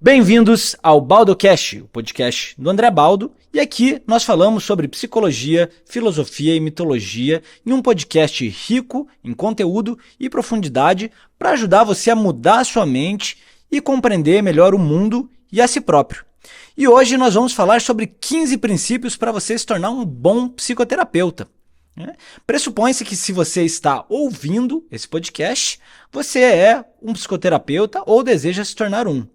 Bem-vindos ao BaldoCast, o podcast do André Baldo, e aqui nós falamos sobre psicologia, filosofia e mitologia em um podcast rico em conteúdo e profundidade para ajudar você a mudar a sua mente e compreender melhor o mundo e a si próprio. E hoje nós vamos falar sobre 15 princípios para você se tornar um bom psicoterapeuta. Pressupõe-se que se você está ouvindo esse podcast, você é um psicoterapeuta ou deseja se tornar um.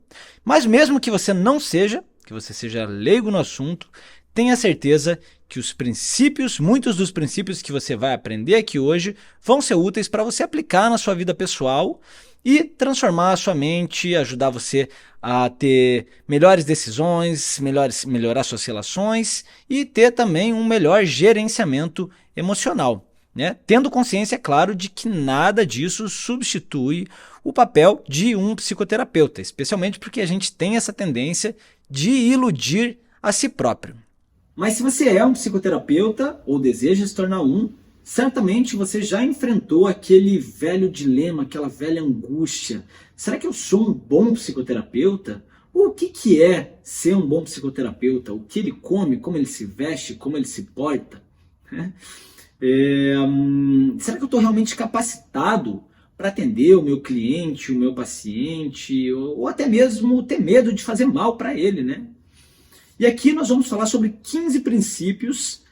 Mas mesmo que você não seja, que você seja leigo no assunto, tenha certeza que muitos dos princípios que você vai aprender aqui hoje vão ser úteis para você aplicar na sua vida pessoal e transformar a sua mente, ajudar você a ter melhores decisões, melhorar suas relações e ter também um melhor gerenciamento emocional. Tendo consciência, é claro, de que nada disso substitui o papel de um psicoterapeuta, especialmente porque a gente tem essa tendência de iludir a si próprio. Mas se você é um psicoterapeuta ou deseja se tornar um, certamente você já enfrentou aquele velho dilema, aquela velha angústia. Será que eu sou um bom psicoterapeuta? O que é ser um bom psicoterapeuta? O que ele come, como ele se veste, como ele se porta? Será que eu estou realmente capacitado para atender o meu cliente, o meu paciente, ou até mesmo ter medo de fazer mal para ele, né? E aqui nós vamos falar sobre 15 princípios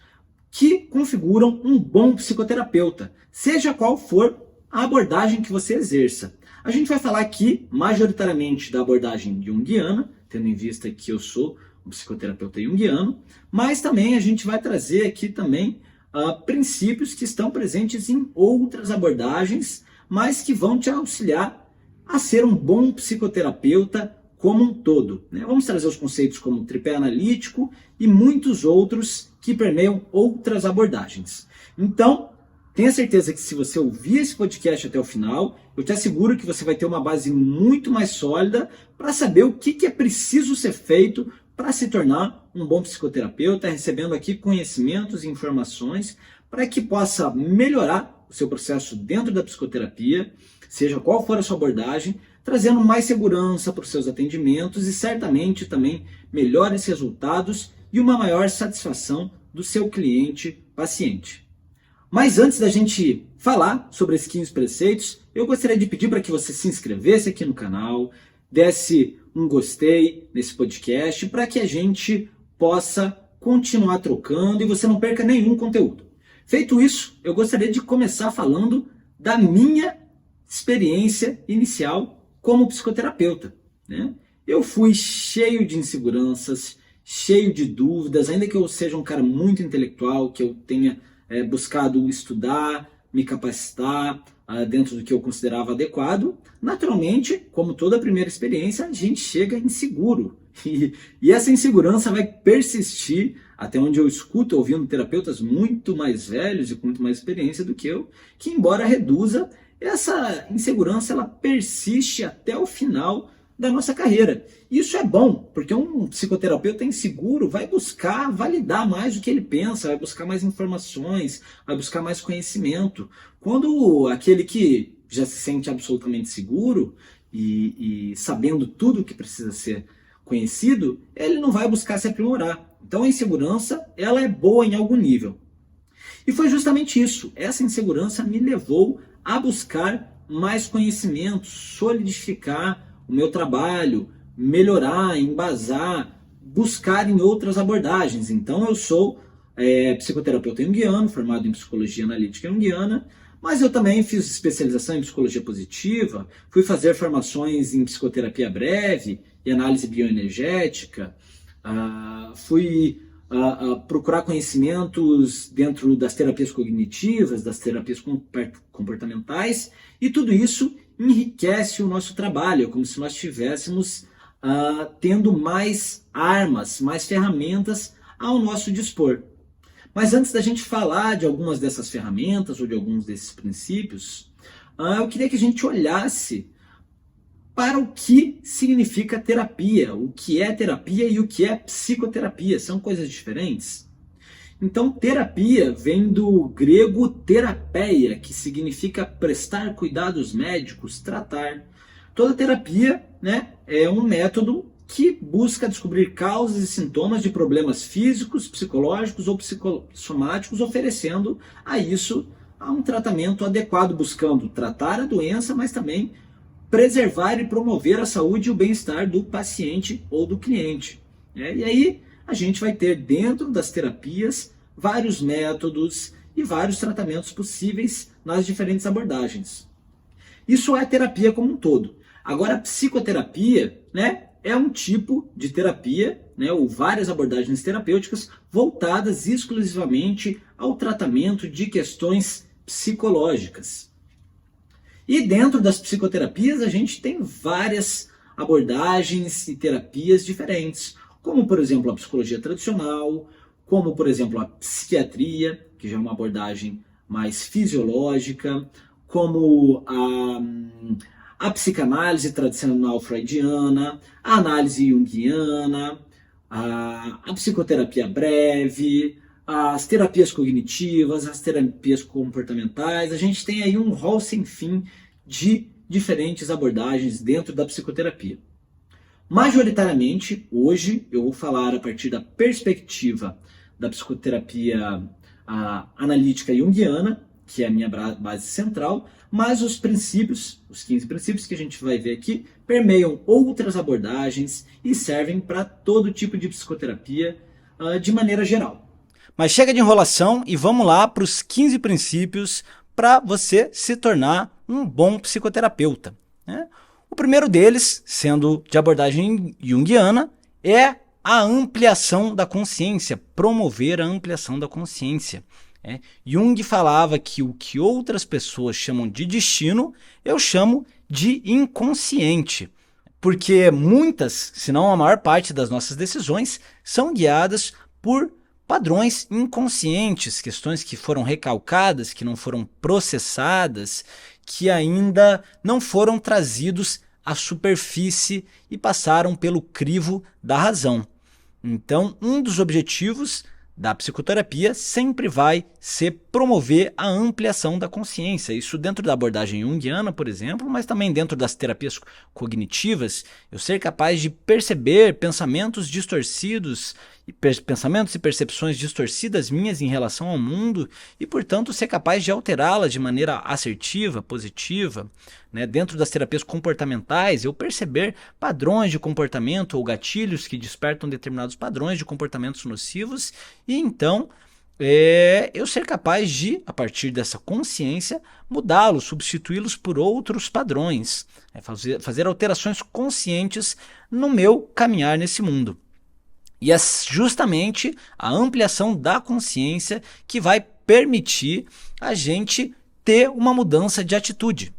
que configuram um bom psicoterapeuta, seja qual for a abordagem que você exerça. A gente vai falar aqui majoritariamente da abordagem junguiana, tendo em vista que eu sou um psicoterapeuta junguiano, mas também a gente vai trazer aqui também princípios que estão presentes em outras abordagens, mas que vão te auxiliar a ser um bom psicoterapeuta como um todo. Vamos trazer os conceitos como tripé analítico e muitos outros que permeiam outras abordagens. Então, tenha certeza que se você ouvir esse podcast até o final, eu te asseguro que você vai ter uma base muito mais sólida para saber o que é preciso ser feito para se tornar um bom psicoterapeuta, recebendo aqui conhecimentos e informações para que possa melhorar o seu processo dentro da psicoterapia, seja qual for a sua abordagem, trazendo mais segurança para os seus atendimentos e certamente também melhores resultados e uma maior satisfação do seu cliente-paciente. Mas antes da gente falar sobre esses 15 preceitos, eu gostaria de pedir para que você se inscrevesse aqui no canal, desse um gostei nesse podcast para que a gente possa continuar trocando e você não perca nenhum conteúdo. Feito isso, eu gostaria de começar falando da minha experiência inicial como psicoterapeuta. Eu fui cheio de inseguranças, cheio de dúvidas, ainda que eu seja um cara muito intelectual, que eu tenha buscado estudar, me capacitar dentro do que eu considerava adequado. Naturalmente, como toda primeira experiência, a gente chega inseguro. E essa insegurança vai persistir, até onde eu escuto ouvindo terapeutas muito mais velhos e com muito mais experiência do que eu, que embora reduza, essa insegurança ela persiste até o final da nossa carreira. Isso é bom, porque um psicoterapeuta inseguro vai buscar validar mais o que ele pensa, vai buscar mais informações, vai buscar mais conhecimento. Quando aquele que já se sente absolutamente seguro e sabendo tudo o que precisa ser conhecido, ele não vai buscar se aprimorar. Então a insegurança ela é boa em algum nível. E foi justamente isso, essa insegurança me levou a buscar mais conhecimento, solidificar o meu trabalho, melhorar, embasar, buscar em outras abordagens. Então eu sou psicoterapeuta junguiano, formado em psicologia analítica junguiana, mas eu também fiz especialização em psicologia positiva, fui fazer formações em psicoterapia breve e análise bioenergética, fui procurar conhecimentos dentro das terapias cognitivas, das terapias comportamentais, e tudo isso enriquece o nosso trabalho, como se nós estivéssemos tendo mais armas, mais ferramentas ao nosso dispor. Mas antes da gente falar de algumas dessas ferramentas ou de alguns desses princípios, eu queria que a gente olhasse para o que significa terapia, o que é terapia e o que é psicoterapia. São coisas diferentes? Então, terapia vem do grego terapeia, que significa prestar cuidados médicos, tratar. Toda terapia, é um método que busca descobrir causas e sintomas de problemas físicos, psicológicos ou psicossomáticos, oferecendo a isso um tratamento adequado, buscando tratar a doença, mas também preservar e promover a saúde e o bem-estar do paciente ou do cliente. E aí a gente vai ter dentro das terapias vários métodos e vários tratamentos possíveis nas diferentes abordagens. Isso é a terapia como um todo. Agora, a psicoterapia, né, é um tipo de terapia, né, ou várias abordagens terapêuticas voltadas exclusivamente ao tratamento de questões psicológicas. E dentro das psicoterapias a gente tem várias abordagens e terapias diferentes, como por exemplo a psicologia tradicional, como por exemplo a psiquiatria, que já é uma abordagem mais fisiológica, como a psicanálise tradicional freudiana, a análise junguiana, a psicoterapia breve, as terapias cognitivas, as terapias comportamentais. A gente tem aí um rol sem fim de diferentes abordagens dentro da psicoterapia. Majoritariamente, hoje, eu vou falar a partir da perspectiva da psicoterapia analítica junguiana, que é a minha base central, mas os princípios, os 15 princípios que a gente vai ver aqui, permeiam outras abordagens e servem para todo tipo de psicoterapia de maneira geral. Mas chega de enrolação e vamos lá para os 15 princípios para você se tornar um bom psicoterapeuta, né? O primeiro deles, sendo de abordagem junguiana, é a ampliação da consciência, promover a ampliação da consciência. Jung falava que o que outras pessoas chamam de destino, eu chamo de inconsciente, porque muitas, se não a maior parte das nossas decisões, são guiadas por padrões inconscientes, questões que foram recalcadas, que não foram processadas, que ainda não foram trazidos à superfície e passaram pelo crivo da razão. Então, um dos objetivos da psicoterapia sempre vai ser promover a ampliação da consciência. Isso dentro da abordagem junguiana, por exemplo, mas também dentro das terapias cognitivas, eu ser capaz de perceber pensamentos distorcidos, pensamentos e percepções distorcidas minhas em relação ao mundo e, portanto, ser capaz de alterá-las de maneira assertiva, positiva. Dentro das terapias comportamentais, eu perceber padrões de comportamento ou gatilhos que despertam determinados padrões de comportamentos nocivos e, então, eu ser capaz de, a partir dessa consciência, mudá-los, substituí-los por outros padrões, fazer alterações conscientes no meu caminhar nesse mundo. E é justamente a ampliação da consciência que vai permitir a gente ter uma mudança de atitude.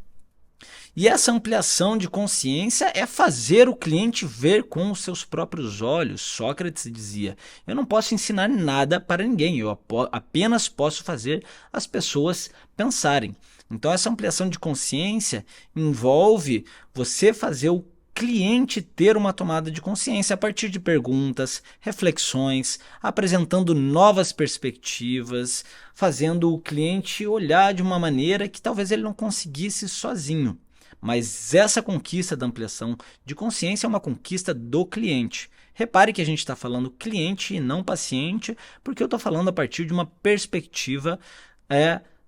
E essa ampliação de consciência é fazer o cliente ver com os seus próprios olhos. Sócrates dizia, eu não posso ensinar nada para ninguém, eu apenas posso fazer as pessoas pensarem. Então essa ampliação de consciência envolve você fazer o cliente ter uma tomada de consciência a partir de perguntas, reflexões, apresentando novas perspectivas, fazendo o cliente olhar de uma maneira que talvez ele não conseguisse sozinho. Mas essa conquista da ampliação de consciência é uma conquista do cliente. Repare que a gente está falando cliente e não paciente, porque eu estou falando a partir de uma perspectiva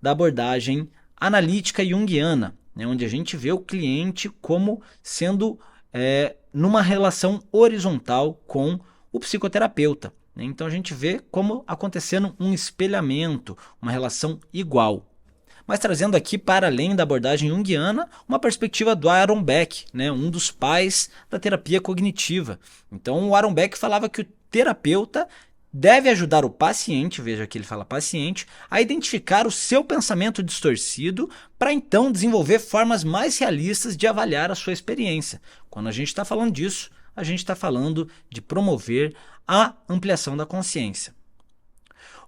da abordagem analítica junguiana, onde a gente vê o cliente como sendo numa relação horizontal com o psicoterapeuta. Então a gente vê como acontecendo um espelhamento, uma relação igual. Mas trazendo aqui para além da abordagem junguiana, uma perspectiva do Aaron Beck, um dos pais da terapia cognitiva. Então o Aaron Beck falava que o terapeuta deve ajudar o paciente, veja que ele fala paciente, a identificar o seu pensamento distorcido para então desenvolver formas mais realistas de avaliar a sua experiência. Quando a gente está falando disso, a gente está falando de promover a ampliação da consciência.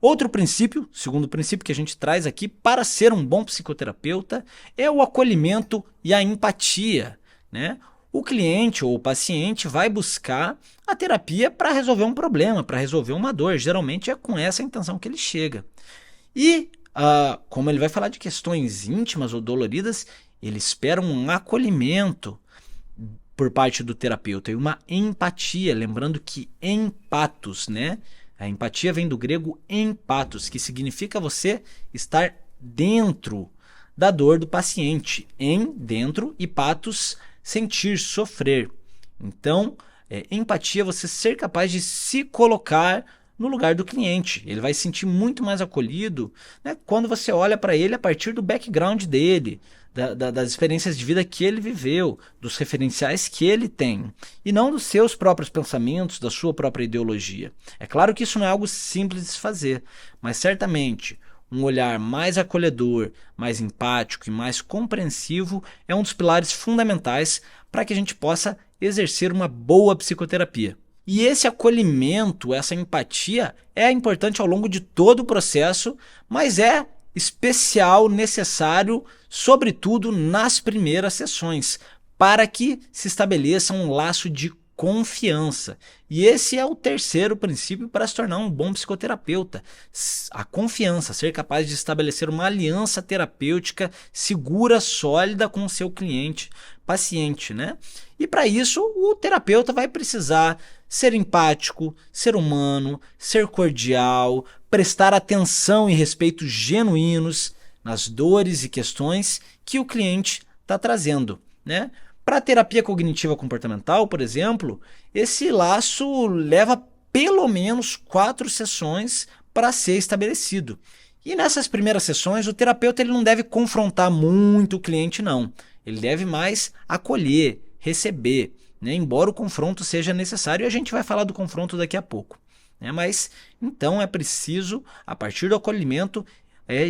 Outro princípio, segundo princípio que a gente traz aqui para ser um bom psicoterapeuta, é o acolhimento e a empatia. O cliente ou o paciente vai buscar a terapia para resolver um problema, para resolver uma dor. Geralmente é com essa intenção que ele chega. E, como ele vai falar de questões íntimas ou doloridas, ele espera um acolhimento por parte do terapeuta e uma empatia, lembrando que empatos, né? A empatia vem do grego empatos, que significa você estar dentro da dor do paciente, dentro, e patos, sentir, sofrer. Então, empatia é você ser capaz de se colocar no lugar do cliente. Ele vai se sentir muito mais acolhido, né, quando você olha para ele a partir do background dele, das experiências de vida que ele viveu, dos referenciais que ele tem, e não dos seus próprios pensamentos, da sua própria ideologia. É claro que isso não é algo simples de se fazer, mas certamente um olhar mais acolhedor, mais empático e mais compreensivo é um dos pilares fundamentais para que a gente possa exercer uma boa psicoterapia. E esse acolhimento, essa empatia é importante ao longo de todo o processo, mas é especial, necessário, sobretudo nas primeiras sessões, para que se estabeleça um laço de confiança. E esse é o terceiro princípio para se tornar um bom psicoterapeuta. A confiança, ser capaz de estabelecer uma aliança terapêutica segura, sólida com o seu cliente, paciente, né? E para isso, o terapeuta vai precisar ser empático, ser humano, ser cordial, prestar atenção e respeito genuínos nas dores e questões que o cliente está trazendo, né? Para a terapia cognitiva comportamental, por exemplo, esse laço leva pelo menos 4 sessões para ser estabelecido. E nessas primeiras sessões, o terapeuta ele não deve confrontar muito o cliente, não. Ele deve mais acolher, receber, né? Embora o confronto seja necessário, e a gente vai falar do confronto daqui a pouco, né? Mas então é preciso, a partir do acolhimento,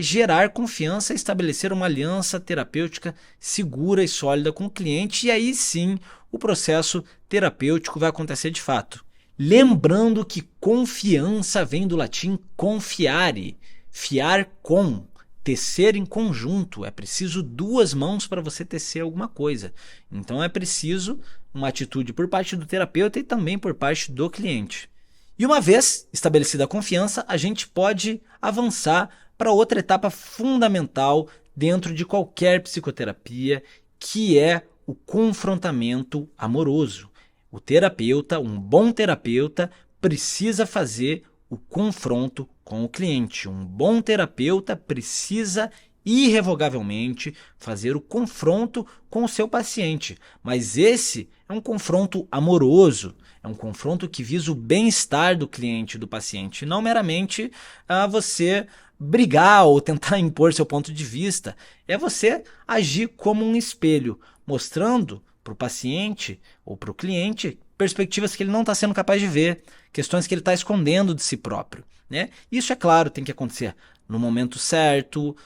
gerar confiança e estabelecer uma aliança terapêutica segura e sólida com o cliente, e aí sim o processo terapêutico vai acontecer de fato. Lembrando que confiança vem do latim confiare, fiar com, tecer em conjunto. É preciso 2 mãos para você tecer alguma coisa. Então é preciso uma atitude por parte do terapeuta e também por parte do cliente. E uma vez estabelecida a confiança, a gente pode avançar para outra etapa fundamental dentro de qualquer psicoterapia, que é o confrontamento amoroso. O terapeuta, um bom terapeuta, precisa fazer o confronto com o cliente. Um bom terapeuta precisa irrevogavelmente fazer o confronto com o seu paciente. Mas esse é um confronto amoroso, é um confronto que visa o bem-estar do cliente, do paciente, não meramente você brigar ou tentar impor seu ponto de vista. É você agir como um espelho, mostrando para o paciente ou para o cliente perspectivas que ele não está sendo capaz de ver, questões que ele está escondendo de si próprio, né? Isso, é claro, tem que acontecer no momento certo,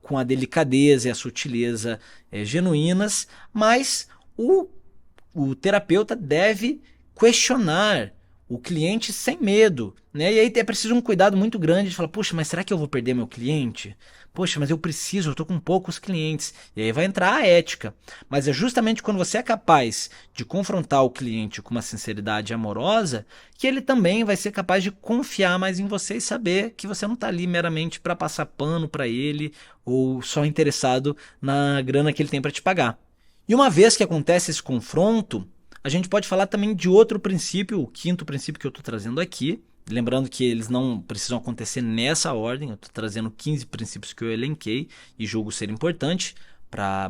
com a delicadeza e a sutileza genuínas, mas o terapeuta deve questionar o cliente sem medo, né? E aí é preciso um cuidado muito grande de falar, poxa, mas será que eu vou perder meu cliente? Poxa, mas eu estou com poucos clientes. E aí vai entrar a ética. Mas é justamente quando você é capaz de confrontar o cliente com uma sinceridade amorosa que ele também vai ser capaz de confiar mais em você e saber que você não está ali meramente para passar pano para ele ou só interessado na grana que ele tem para te pagar. E uma vez que acontece esse confronto, a gente pode falar também de outro princípio, o 5º princípio que eu estou trazendo aqui. Lembrando que eles não precisam acontecer nessa ordem, eu estou trazendo 15 princípios que eu elenquei e julgo ser importante para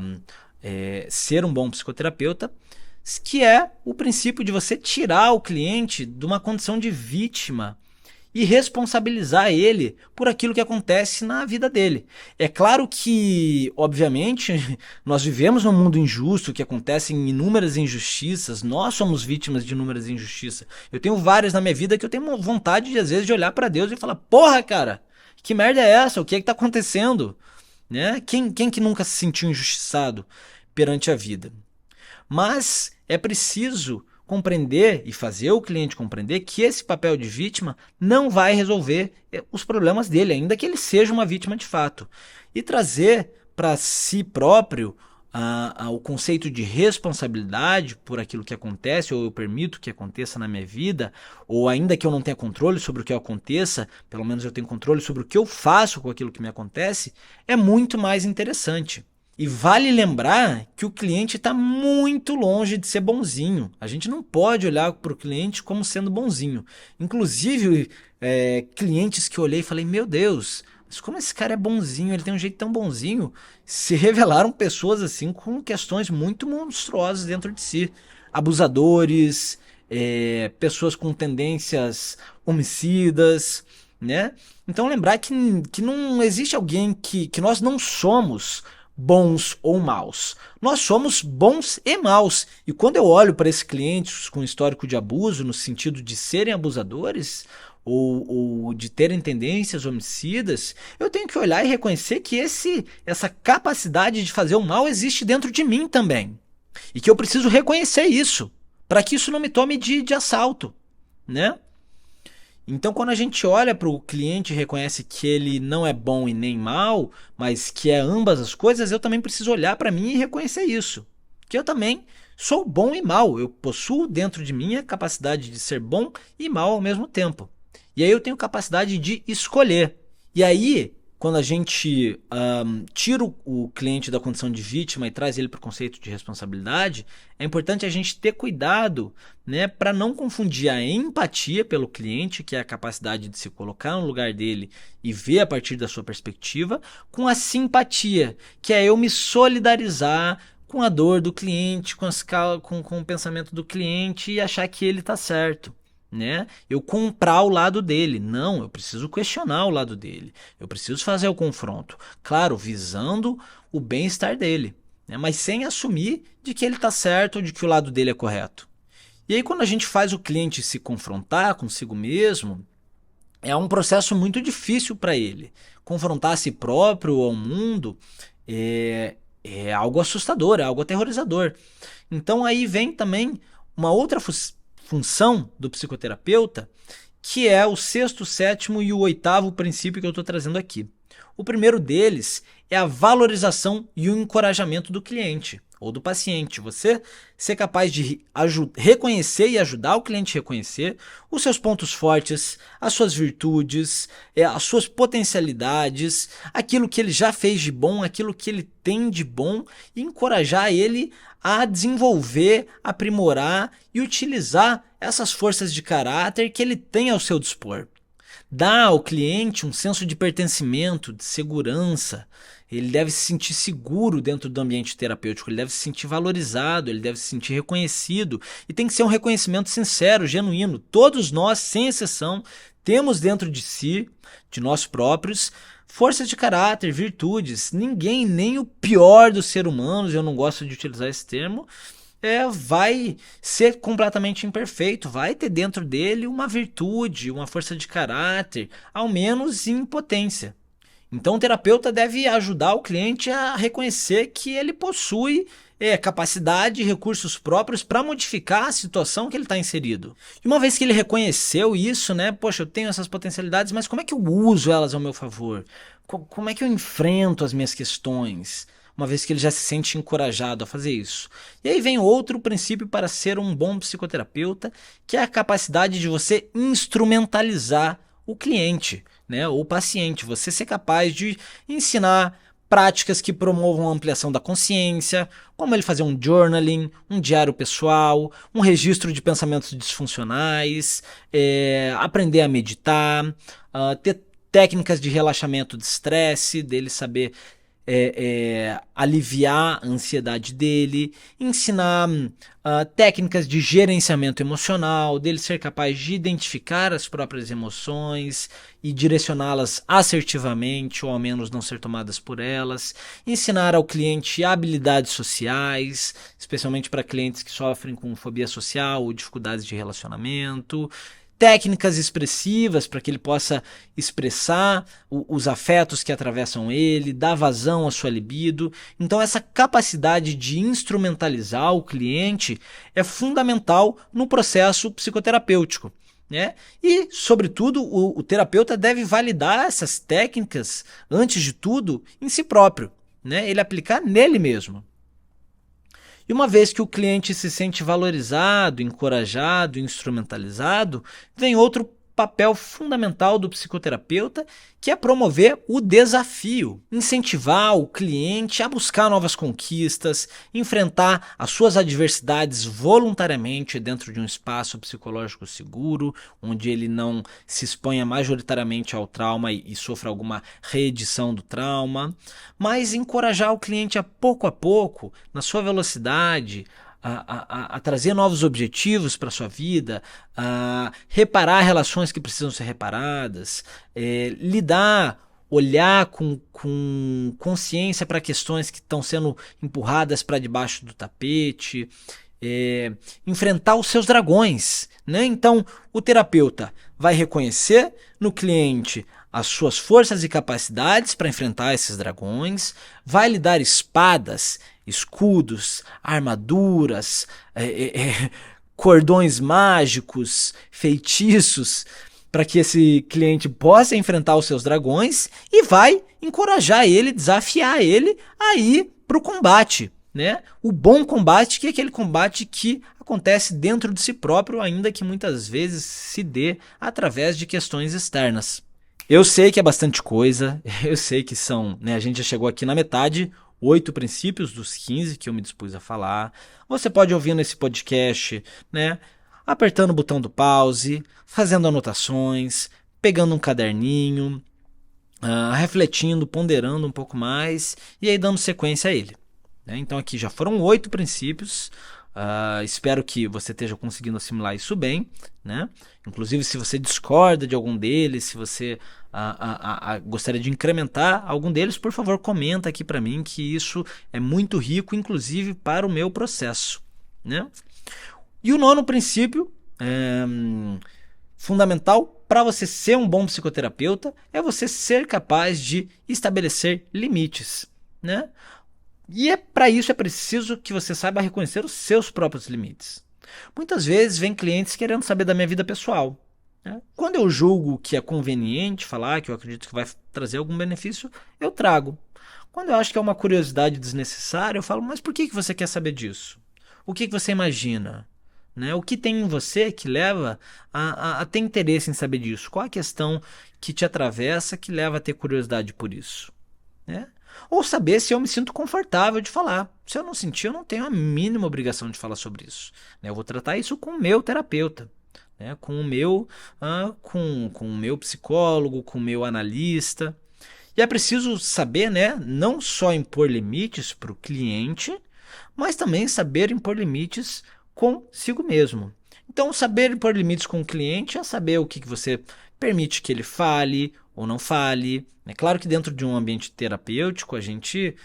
ser um bom psicoterapeuta, que é o princípio de você tirar o cliente de uma condição de vítima e responsabilizar ele por aquilo que acontece na vida dele. É claro que, obviamente, nós vivemos num mundo injusto, que acontecem inúmeras injustiças, nós somos vítimas de inúmeras injustiças. Eu tenho várias na minha vida que eu tenho vontade, às vezes, de olhar para Deus e falar, porra, cara, que merda é essa? O que é que tá acontecendo? Né? Quem que nunca se sentiu injustiçado perante a vida? Mas é preciso compreender e fazer o cliente compreender que esse papel de vítima não vai resolver os problemas dele, ainda que ele seja uma vítima de fato. E trazer para si próprio o conceito de responsabilidade por aquilo que acontece, ou eu permito que aconteça na minha vida, ou ainda que eu não tenha controle sobre o que aconteça, pelo menos eu tenho controle sobre o que eu faço com aquilo que me acontece, é muito mais interessante. E vale lembrar que o cliente está muito longe de ser bonzinho. A gente não pode olhar para o cliente como sendo bonzinho. Inclusive, clientes que eu olhei e falei, meu Deus, mas como esse cara é bonzinho, ele tem um jeito tão bonzinho, se revelaram pessoas assim com questões muito monstruosas dentro de si. Abusadores, pessoas com tendências homicidas, né? Então lembrar que não existe alguém que nós não somos bons ou maus. Nós somos bons e maus. E quando eu olho para esses clientes com histórico de abuso, no sentido de serem abusadores ou de terem tendências homicidas, eu tenho que olhar e reconhecer que essa capacidade de fazer o mal existe dentro de mim também. E que eu preciso reconhecer isso, para que isso não me tome de assalto, né? Então, quando a gente olha para o cliente e reconhece que ele não é bom e nem mal, mas que é ambas as coisas, eu também preciso olhar para mim e reconhecer isso. Que eu também sou bom e mal. Eu possuo dentro de mim a capacidade de ser bom e mal ao mesmo tempo. E aí eu tenho capacidade de escolher. E aí, quando a gente tira o cliente da condição de vítima e traz ele para o conceito de responsabilidade, é importante a gente ter cuidado, né, para não confundir a empatia pelo cliente, que é a capacidade de se colocar no lugar dele e ver a partir da sua perspectiva, com a simpatia, que é eu me solidarizar com a dor do cliente, com o pensamento do cliente e achar que ele está certo. Né? Eu comprar o lado dele. Não, eu preciso questionar o lado dele. Eu preciso fazer o confronto. Claro, visando o bem-estar dele, né? Mas sem assumir de que ele está certo ou de que o lado dele é correto. E aí, quando a gente faz o cliente se confrontar consigo mesmo, é um processo muito difícil para ele. Confrontar a si próprio ou ao mundo é algo assustador, é algo aterrorizador. Então aí vem também uma outra função do psicoterapeuta, que é o sexto, sétimo e o oitavo princípio que eu estou trazendo aqui. O primeiro deles é a valorização e o encorajamento do cliente ou do paciente. Você ser capaz de reconhecer e ajudar o cliente a reconhecer os seus pontos fortes, as suas virtudes, as suas potencialidades, aquilo que ele já fez de bom, aquilo que ele tem de bom, e encorajar ele a desenvolver, aprimorar e utilizar essas forças de caráter que ele tem ao seu dispor. Dá ao cliente um senso de pertencimento, de segurança. Ele deve se sentir seguro dentro do ambiente terapêutico, ele deve se sentir valorizado, ele deve se sentir reconhecido. E tem que ser um reconhecimento sincero, genuíno. Todos nós, sem exceção, temos dentro de si, de nós próprios, forças de caráter, virtudes. Ninguém, nem o pior dos seres humanos, eu não gosto de utilizar esse termo, vai ser completamente imperfeito, vai ter dentro dele uma virtude, uma força de caráter, ao menos em potência. Então o terapeuta deve ajudar o cliente a reconhecer que ele possui capacidade e recursos próprios para modificar a situação que ele está inserido. E uma vez que ele reconheceu isso, né, poxa, eu tenho essas potencialidades, mas como é que eu uso elas ao meu favor? Como é que eu enfrento as minhas questões? Uma vez que ele já se sente encorajado a fazer isso. E aí vem outro princípio para ser um bom psicoterapeuta, que é a capacidade de você instrumentalizar o cliente, né, ou o paciente. Você ser capaz de ensinar práticas que promovam a ampliação da consciência, como ele fazer um journaling, um diário pessoal, um registro de pensamentos disfuncionais, aprender a meditar, ter técnicas de relaxamento de estresse, dele saber aliviar a ansiedade dele, ensinar técnicas de gerenciamento emocional, dele ser capaz de identificar as próprias emoções e direcioná-las assertivamente, ou ao menos não ser tomadas por elas, ensinar ao cliente habilidades sociais, especialmente para clientes que sofrem com fobia social ou dificuldades de relacionamento, técnicas expressivas para que ele possa expressar os afetos que atravessam ele, dar vazão à sua libido. Então essa capacidade de instrumentalizar o cliente é fundamental no processo psicoterapêutico, né? E, sobretudo, o terapeuta deve validar essas técnicas, antes de tudo, em si próprio, né? Ele aplicar nele mesmo. E uma vez que o cliente se sente valorizado, encorajado, instrumentalizado, vem outro papel fundamental do psicoterapeuta, que é promover o desafio, incentivar o cliente a buscar novas conquistas, enfrentar as suas adversidades voluntariamente dentro de um espaço psicológico seguro, onde ele não se exponha majoritariamente ao trauma e sofra alguma reedição do trauma, mas encorajar o cliente a pouco, na sua velocidade, a trazer novos objetivos para a sua vida, a reparar relações que precisam ser reparadas, olhar com consciência para questões que estão sendo empurradas para debaixo do tapete, enfrentar os seus dragões, né? Então, o terapeuta vai reconhecer no cliente as suas forças e capacidades para enfrentar esses dragões, vai lhe dar espadas, escudos, armaduras, cordões mágicos, feitiços, para que esse cliente possa enfrentar os seus dragões e vai encorajar ele, desafiar ele a ir para o combate, né? O bom combate, que é aquele combate que acontece dentro de si próprio, ainda que muitas vezes se dê através de questões externas. Eu sei que é bastante coisa, eu sei que são, né, a gente já chegou aqui na metade, 8 princípios dos 15 que eu me dispus a falar. Você pode ouvir nesse podcast, né, apertando o botão do pause, fazendo anotações, pegando um caderninho, refletindo, ponderando um pouco mais e aí dando sequência a ele, né? Então aqui já foram 8 princípios. Espero que você esteja conseguindo assimilar isso bem, né? Inclusive, se você discorda de algum deles, se você gostaria de incrementar algum deles, por favor, comenta aqui para mim, que isso é muito rico, inclusive para o meu processo, né? E o 9º princípio, fundamental para você ser um bom psicoterapeuta, é você ser capaz de estabelecer limites, né? E para isso é preciso que você saiba reconhecer os seus próprios limites. Muitas vezes vem clientes querendo saber da minha vida pessoal, né? Quando eu julgo que é conveniente falar, que eu acredito que vai trazer algum benefício, eu trago. Quando eu acho que é uma curiosidade desnecessária, eu falo, mas por que você quer saber disso? O que você imagina? Né? O que tem em você que leva a ter interesse em saber disso? Qual a questão que te atravessa que leva a ter curiosidade por isso? Né? Ou saber se eu me sinto confortável de falar. Se eu não sentir, eu não tenho a mínima obrigação de falar sobre isso, né? Eu vou tratar isso com o meu terapeuta, né? Com o meu psicólogo, com o meu analista. E é preciso saber, né, não só impor limites para o cliente, mas também saber impor limites consigo mesmo. Então, saber impor limites com o cliente é saber o que você permite que ele fale ou não fale. É claro que dentro de um ambiente terapêutico a gente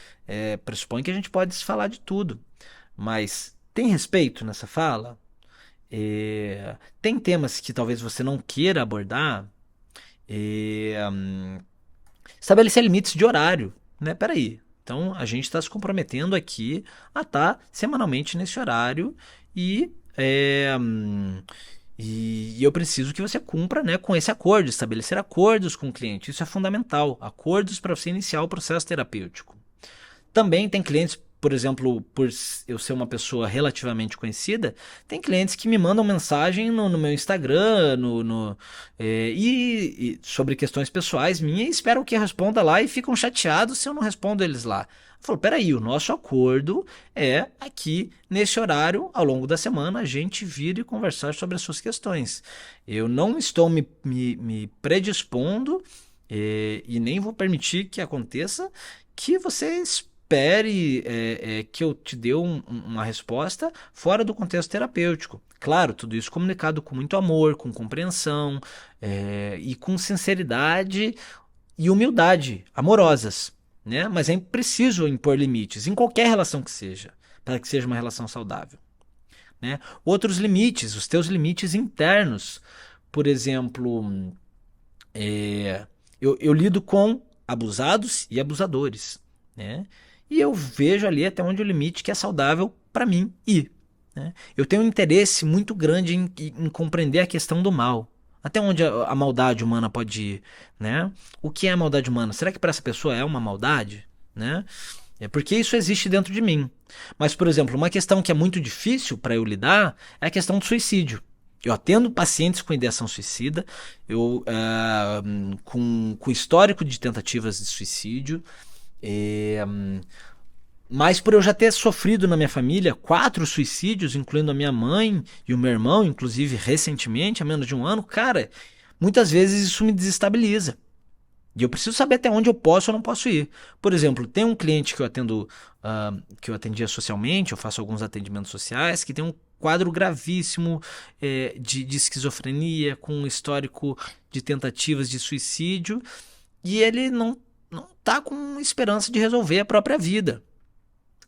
pressupõe que a gente pode se falar de tudo, mas tem respeito nessa fala? Tem temas que talvez você não queira abordar? Estabelecer limites de horário, né? Peraí, então a gente está se comprometendo aqui a estar semanalmente nesse horário e eu preciso que você cumpra, né, com esse acordo, estabelecer acordos com o cliente. Isso é fundamental, acordos para você iniciar o processo terapêutico. Também tem clientes, por exemplo, por eu ser uma pessoa relativamente conhecida, tem clientes que me mandam mensagem no meu Instagram e sobre questões pessoais minhas e esperam que eu responda lá e ficam chateados se eu não respondo eles lá. Eu falo, peraí, o nosso acordo é aqui, nesse horário, ao longo da semana, a gente vir e conversar sobre as suas questões. Eu não estou me predispondo e nem vou permitir que aconteça que você espere que eu te dê uma resposta fora do contexto terapêutico. Claro, tudo isso comunicado com muito amor, com compreensão e com sinceridade e humildade amorosas, né? Mas é preciso impor limites em qualquer relação que seja, para que seja uma relação saudável, né? Outros limites, os teus limites internos. Por exemplo, eu lido com abusados e abusadores, né? E eu vejo ali até onde o limite que é saudável para mim ir, né? Eu tenho um interesse muito grande em compreender a questão do mal. Até onde a maldade humana pode ir, né? O que é a maldade humana? Será que para essa pessoa é uma maldade, né? É porque isso existe dentro de mim. Mas, por exemplo, uma questão que é muito difícil para eu lidar é a questão do suicídio, Eu atendo pacientes com ideação suicida, com histórico de tentativas de suicídio, mas por eu já ter sofrido na minha família 4 suicídios, incluindo a minha mãe e o meu irmão, inclusive recentemente, há menos de um ano, cara, muitas vezes isso me desestabiliza. E eu preciso saber até onde eu posso ou não posso ir. Por exemplo, tem um cliente que eu atendo, que eu atendia socialmente, eu faço alguns atendimentos sociais, que tem um quadro gravíssimo de esquizofrenia, com um histórico de tentativas de suicídio, e ele não está com esperança de resolver a própria vida.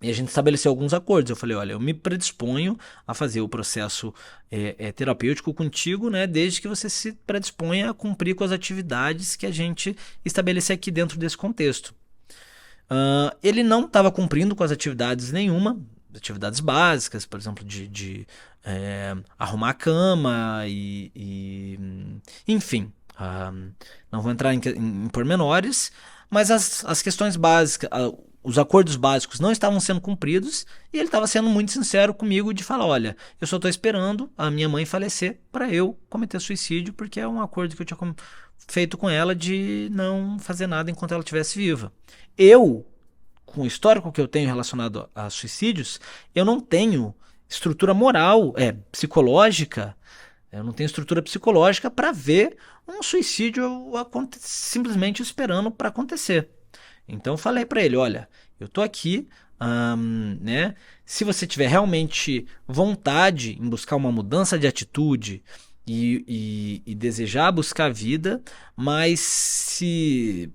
E a gente estabeleceu alguns acordos. Eu falei, olha, eu me predisponho a fazer o processo terapêutico contigo, né, desde que você se predisponha a cumprir com as atividades que a gente estabelecer aqui dentro desse contexto. Ele não estava cumprindo com as atividades nenhuma, atividades básicas, por exemplo, de arrumar a cama enfim. Não vou entrar em pormenores, mas as questões básicas, os acordos básicos não estavam sendo cumpridos e ele estava sendo muito sincero comigo de falar, olha, eu só estou esperando a minha mãe falecer para eu cometer suicídio, porque é um acordo que eu tinha feito com ela de não fazer nada enquanto ela estivesse viva. Eu, com o histórico que eu tenho relacionado a suicídios, eu não tenho estrutura moral, psicológica, eu não tenho estrutura psicológica para ver um suicídio simplesmente esperando para acontecer. Então eu falei para ele, olha, eu tô aqui, né? Se você tiver realmente vontade em buscar uma mudança de atitude e desejar buscar a vida, mas se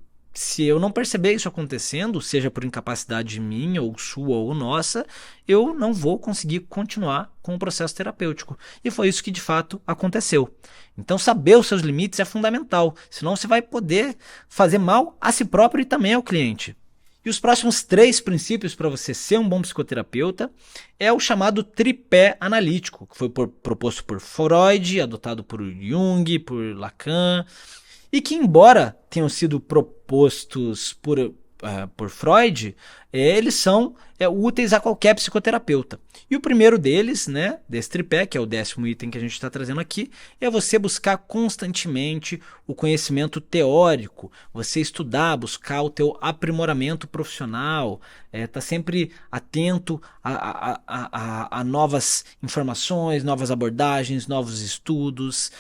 eu não perceber isso acontecendo, seja por incapacidade minha, ou sua, ou nossa, eu não vou conseguir continuar com o processo terapêutico. E foi isso que de fato aconteceu. Então saber os seus limites é fundamental, senão você vai poder fazer mal a si próprio e também ao cliente. E os próximos 3 princípios para você ser um bom psicoterapeuta é o chamado tripé analítico, que foi proposto por Freud, adotado por Jung, por Lacan, e que, embora tenham sido propostos por Freud, eles são úteis a qualquer psicoterapeuta. E o primeiro deles, né, desse tripé, que é o 10º item que a gente está trazendo aqui, é você buscar constantemente o conhecimento teórico, você estudar, buscar o teu aprimoramento profissional, tá sempre atento a novas informações, novas abordagens, novos estudos,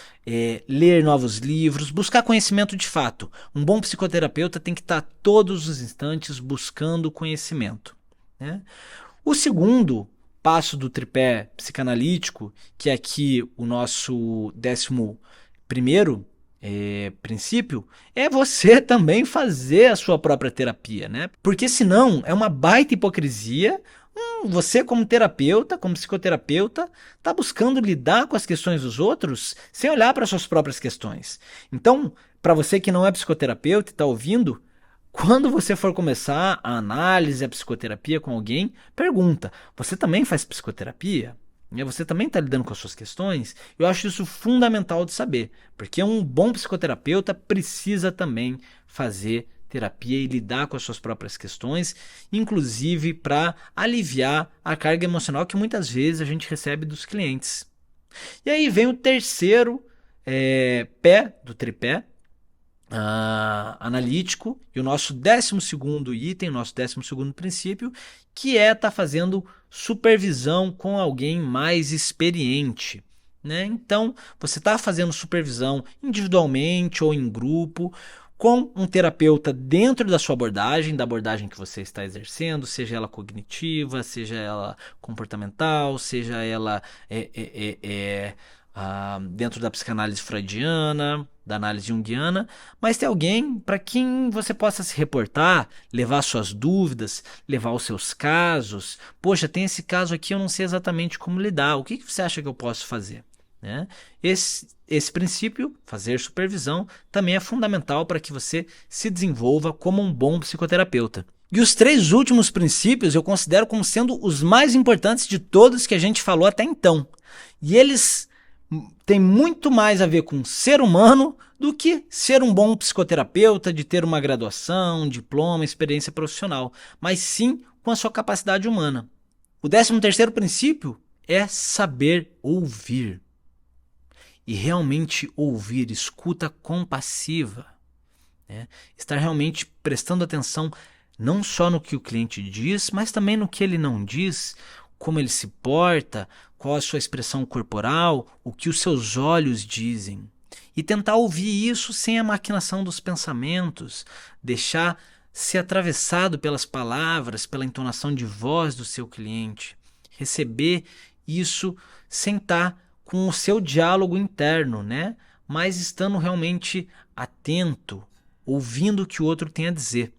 ler novos livros, buscar conhecimento de fato. Um bom psicoterapeuta tem que estar todos os instantes buscando conhecimento, né? O segundo passo do tripé psicanalítico, que é aqui o nosso 11º princípio, é você também fazer a sua própria terapia, né? Porque senão é uma baita hipocrisia. Você como terapeuta, como psicoterapeuta, está buscando lidar com as questões dos outros sem olhar para suas próprias questões. Então, para você que não é psicoterapeuta e está ouvindo, quando você for começar a análise, a psicoterapia com alguém, pergunta, você também faz psicoterapia? Você também está lidando com as suas questões? Eu acho isso fundamental de saber, porque um bom psicoterapeuta precisa também fazer terapia e lidar com as suas próprias questões, inclusive para aliviar a carga emocional que muitas vezes a gente recebe dos clientes. E aí vem o terceiro pé do tripé analítico e o nosso 12º item, nosso 12º princípio, que é estar fazendo supervisão com alguém mais experiente, né? Então, você está fazendo supervisão individualmente ou em grupo, com um terapeuta dentro da sua abordagem, da abordagem que você está exercendo, seja ela cognitiva, seja ela comportamental, seja ela dentro da psicanálise freudiana, da análise junguiana, mas tem alguém para quem você possa se reportar, levar suas dúvidas, levar os seus casos. Poxa, tem esse caso aqui, eu não sei exatamente como lidar, o que você acha que eu posso fazer? Né? Esse princípio, fazer supervisão, também é fundamental para que você se desenvolva como um bom psicoterapeuta. E os 3 últimos princípios eu considero como sendo os mais importantes de todos que a gente falou até então. E eles têm muito mais a ver com ser humano do que ser um bom psicoterapeuta, de ter uma graduação, diploma, experiência profissional, mas sim com a sua capacidade humana. O 13º princípio é saber ouvir. e realmente ouvir, escuta compassiva, né? Estar realmente prestando atenção não só no que o cliente diz, mas também no que ele não diz, como ele se porta, qual a sua expressão corporal, o que os seus olhos dizem. E tentar ouvir isso sem a maquinação dos pensamentos, deixar ser atravessado pelas palavras, pela entonação de voz do seu cliente. Receber isso sem estar com o seu diálogo interno, né? Mas estando realmente atento, ouvindo o que o outro tem a dizer.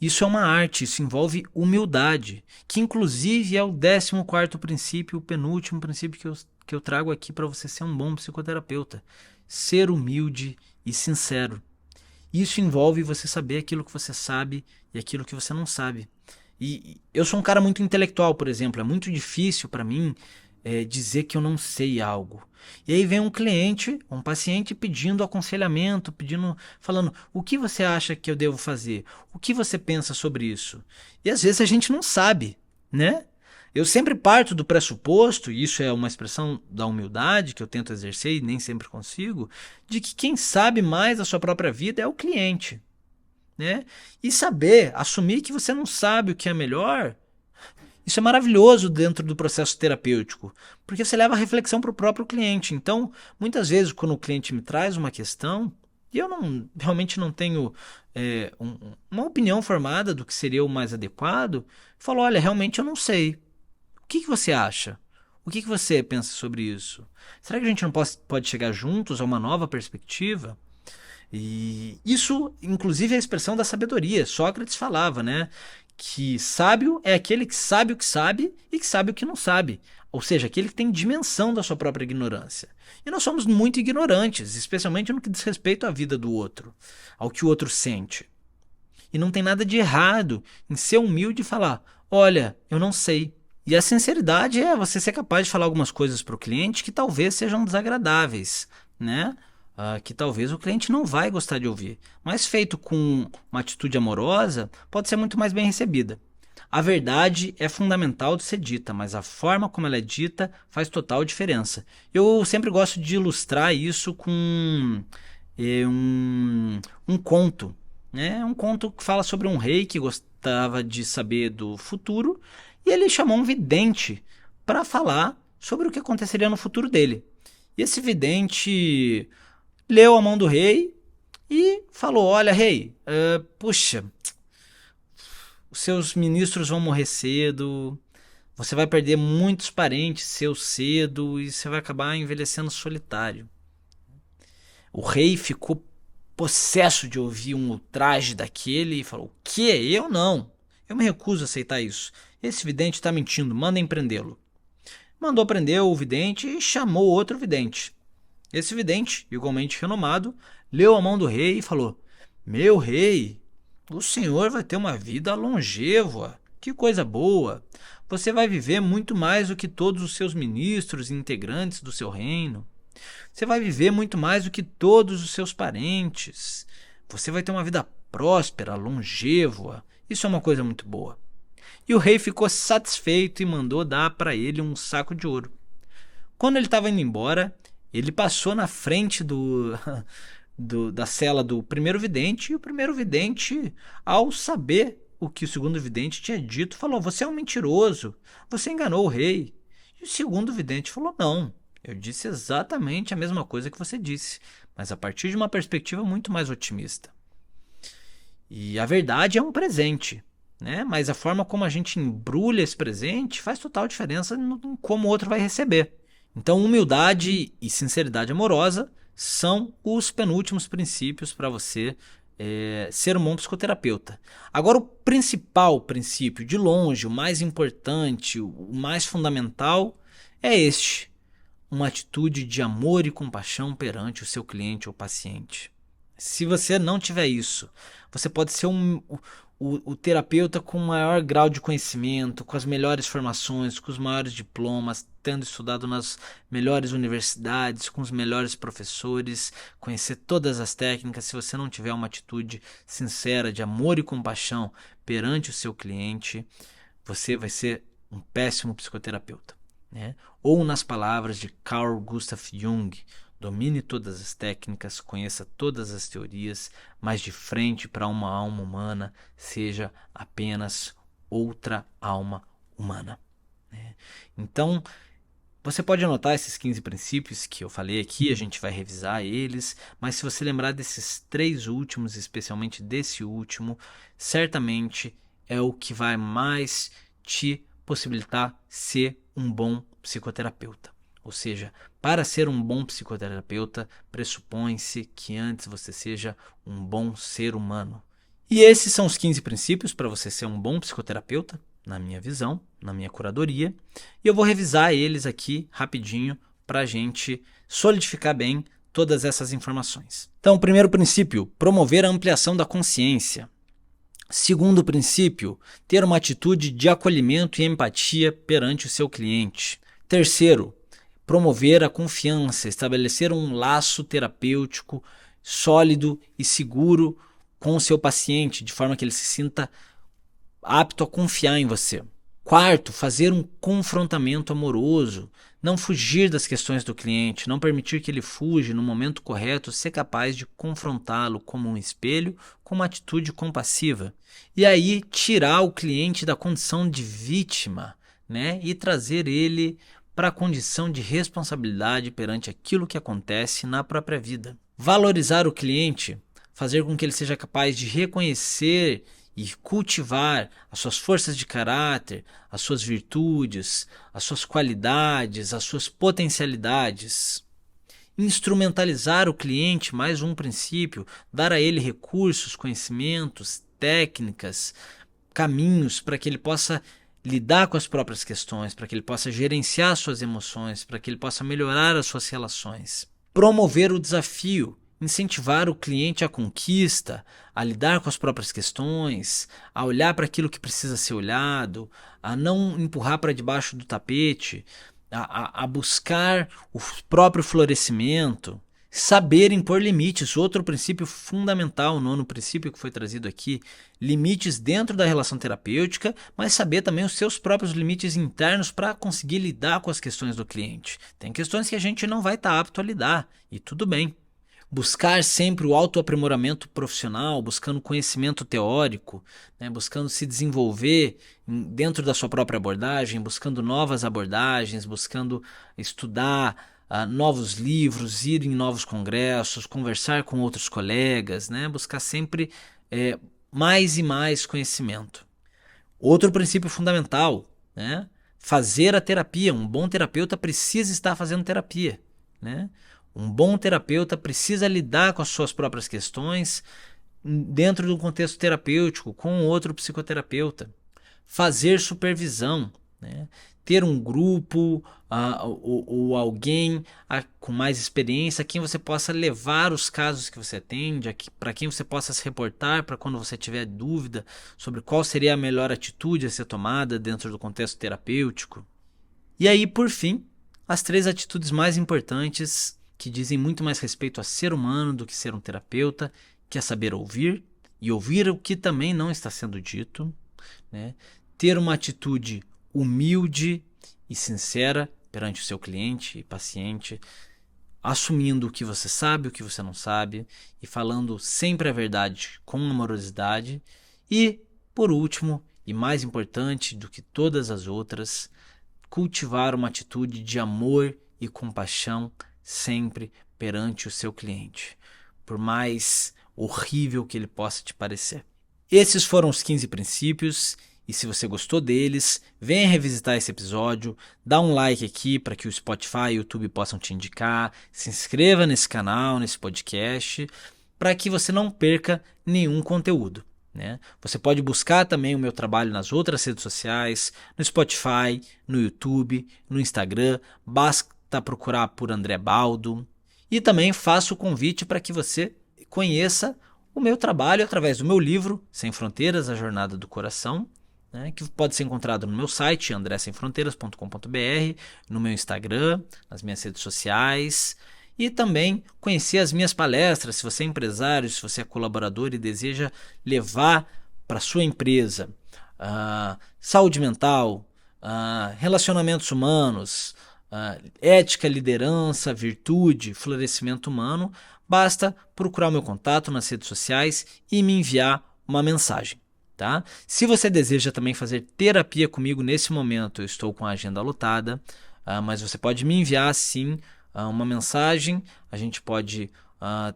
Isso é uma arte, isso envolve humildade, que inclusive é o 14º princípio, o penúltimo princípio que eu trago aqui para você ser um bom psicoterapeuta. Ser humilde e sincero. Isso envolve você saber aquilo que você sabe e aquilo que você não sabe. E eu sou um cara muito intelectual, por exemplo, é muito difícil para mim dizer que eu não sei algo. E aí vem um cliente, um paciente pedindo aconselhamento, falando: o que você acha que eu devo fazer? O que você pensa sobre isso? E às vezes a gente não sabe, né? Eu sempre parto do pressuposto, e isso é uma expressão da humildade que eu tento exercer e nem sempre consigo, de que quem sabe mais da sua própria vida é o cliente, né? E saber, assumir que você não sabe o que é melhor, isso é maravilhoso dentro do processo terapêutico, porque você leva a reflexão para o próprio cliente. Então, muitas vezes, quando o cliente me traz uma questão, e eu realmente não tenho uma opinião formada do que seria o mais adequado, eu falo: olha, realmente eu não sei. O que você acha? O que você pensa sobre isso? Será que a gente não pode chegar juntos a uma nova perspectiva? E isso, inclusive, é a expressão da sabedoria. Sócrates falava, né, que sábio é aquele que sabe o que sabe e que sabe o que não sabe. Ou seja, aquele que tem dimensão da sua própria ignorância. E nós somos muito ignorantes, especialmente no que diz respeito à vida do outro, ao que o outro sente. E não tem nada de errado em ser humilde e falar: olha, eu não sei. E a sinceridade é você ser capaz de falar algumas coisas para o cliente que talvez sejam desagradáveis, né? Que talvez o cliente não vai gostar de ouvir. Mas feito com uma atitude amorosa, pode ser muito mais bem recebida. A verdade é fundamental de ser dita, mas a forma como ela é dita faz total diferença. Eu sempre gosto de ilustrar isso com um conto, né? Um conto que fala sobre um rei que gostava de saber do futuro e ele chamou um vidente para falar sobre o que aconteceria no futuro dele. E esse vidente leu a mão do rei e falou: olha, rei, puxa, os seus ministros vão morrer cedo, você vai perder muitos parentes seus cedo e você vai acabar envelhecendo solitário. O rei ficou possesso de ouvir um ultraje daquele e falou: o quê? Eu não. Eu me recuso a aceitar isso. Esse vidente está mentindo, mandem prendê-lo. Mandou prender o vidente e chamou outro vidente. Esse vidente, igualmente renomado, leu a mão do rei e falou: meu rei, o senhor vai ter uma vida longeva. Que coisa boa! Você vai viver muito mais do que todos os seus ministros e integrantes do seu reino. Você vai viver muito mais do que todos os seus parentes. Você vai ter uma vida próspera, longeva. Isso é uma coisa muito boa. E o rei ficou satisfeito e mandou dar para ele um saco de ouro. Quando ele estava indo embora, ele passou na frente da cela do primeiro vidente, e o primeiro vidente, ao saber o que o segundo vidente tinha dito, falou: você é um mentiroso, você enganou o rei. E o segundo vidente falou: não, eu disse exatamente a mesma coisa que você disse, mas a partir de uma perspectiva muito mais otimista. E a verdade é um presente, né? Mas a forma como a gente embrulha esse presente faz total diferença em como o outro vai receber. Então, humildade e sinceridade amorosa são os penúltimos princípios para você ser um bom psicoterapeuta. Agora, o principal princípio, de longe, o mais importante, o mais fundamental, é este: uma atitude de amor e compaixão perante o seu cliente ou paciente. Se você não tiver isso, você pode ser o terapeuta com o maior grau de conhecimento, com as melhores formações, com os maiores diplomas, tendo estudado nas melhores universidades, com os melhores professores, conhecer todas as técnicas. Se você não tiver uma atitude sincera de amor e compaixão perante o seu cliente, você vai ser um péssimo psicoterapeuta, né? Ou nas palavras de Carl Gustav Jung, Domine todas as técnicas, conheça todas as teorias, mas de frente para uma alma humana, seja apenas outra alma humana. Então, você pode anotar esses 15 princípios que eu falei aqui, a gente vai revisar eles, mas se você lembrar desses 3 últimos, especialmente desse último, certamente é o que vai mais te possibilitar ser um bom psicoterapeuta. Ou seja, para ser um bom psicoterapeuta, pressupõe-se que antes você seja um bom ser humano. E esses são os 15 princípios para você ser um bom psicoterapeuta, na minha visão, na minha curadoria. E eu vou revisar eles aqui rapidinho para a gente solidificar bem todas essas informações. Então, primeiro princípio, promover a ampliação da consciência. Segundo princípio, ter uma atitude de acolhimento e empatia perante o seu cliente. Terceiro, promover a confiança, estabelecer um laço terapêutico sólido e seguro com o seu paciente, de forma que ele se sinta apto a confiar em você. Quarto, fazer um confrontamento amoroso, não fugir das questões do cliente, não permitir que ele fuja no momento correto, ser capaz de confrontá-lo como um espelho, com uma atitude compassiva. E aí tirar o cliente da condição de vítima, né, e trazer ele para a condição de responsabilidade perante aquilo que acontece na própria vida. Valorizar o cliente, fazer com que ele seja capaz de reconhecer e cultivar as suas forças de caráter, as suas virtudes, as suas qualidades, as suas potencialidades. Instrumentalizar o cliente, mais um princípio, dar a ele recursos, conhecimentos, técnicas, caminhos para que ele possa lidar com as próprias questões, para que ele possa gerenciar suas emoções, para que ele possa melhorar as suas relações. Promover o desafio, incentivar o cliente à conquista, a lidar com as próprias questões, a olhar para aquilo que precisa ser olhado, a não empurrar para debaixo do tapete, a buscar o próprio florescimento. Saber impor limites, outro princípio fundamental, o 9º princípio que foi trazido aqui, limites dentro da relação terapêutica, mas saber também os seus próprios limites internos para conseguir lidar com as questões do cliente. Tem questões que a gente não vai estar apto a lidar, e tudo bem. Buscar sempre o autoaprimoramento profissional, buscando conhecimento teórico, né, buscando se desenvolver dentro da sua própria abordagem, buscando novas abordagens, buscando estudar novos livros, ir em novos congressos, conversar com outros colegas, né? Buscar sempre mais e mais conhecimento. Outro princípio fundamental, né? Fazer a terapia. Um bom terapeuta precisa estar fazendo terapia, né? Um bom terapeuta precisa lidar com as suas próprias questões dentro de um contexto terapêutico, com outro psicoterapeuta. Fazer supervisão, né? Ter um grupo ou alguém com mais experiência a quem você possa levar os casos que você atende, para quem você possa se reportar para quando você tiver dúvida sobre qual seria a melhor atitude a ser tomada dentro do contexto terapêutico. E aí, por fim, as 3 atitudes mais importantes que dizem muito mais respeito a ser humano do que ser um terapeuta, que é saber ouvir e ouvir o que também não está sendo dito, né? Ter uma atitude humilde e sincera perante o seu cliente e paciente, assumindo o que você sabe, o que você não sabe e falando sempre a verdade com amorosidade. E, por último, e mais importante do que todas as outras, cultivar uma atitude de amor e compaixão sempre perante o seu cliente, por mais horrível que ele possa te parecer. Esses foram os 15 princípios. E se você gostou deles, venha revisitar esse episódio, dá um like aqui para que o Spotify e o YouTube possam te indicar, se inscreva nesse canal, nesse podcast, para que você não perca nenhum conteúdo, né? Você pode buscar também o meu trabalho nas outras redes sociais, no Spotify, no YouTube, no Instagram, basta procurar por André Baldo. E também faço o convite para que você conheça o meu trabalho através do meu livro, Sem Fronteiras, A Jornada do Coração, né, que pode ser encontrado no meu site, andressemfronteiras.com.br, no meu Instagram, nas minhas redes sociais, e também conhecer as minhas palestras. Se você é empresário, se você é colaborador e deseja levar para sua empresa saúde mental, relacionamentos humanos, ética, liderança, virtude, florescimento humano, basta procurar o meu contato nas redes sociais e me enviar uma mensagem. Tá? Se você deseja também fazer terapia comigo nesse momento, eu estou com a agenda lotada, mas você pode me enviar sim uma mensagem, a gente pode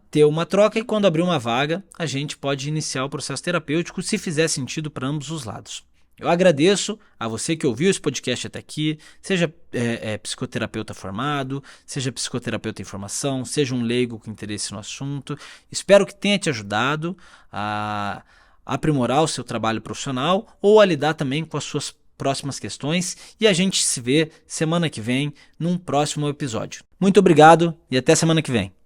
ter uma troca e quando abrir uma vaga, a gente pode iniciar o processo terapêutico se fizer sentido para ambos os lados. Eu agradeço a você que ouviu esse podcast até aqui, seja psicoterapeuta formado, seja psicoterapeuta em formação, seja um leigo com interesse no assunto. Espero que tenha te ajudado a aprimorar o seu trabalho profissional ou a lidar também com as suas próximas questões e a gente se vê semana que vem num próximo episódio. Muito obrigado e até semana que vem.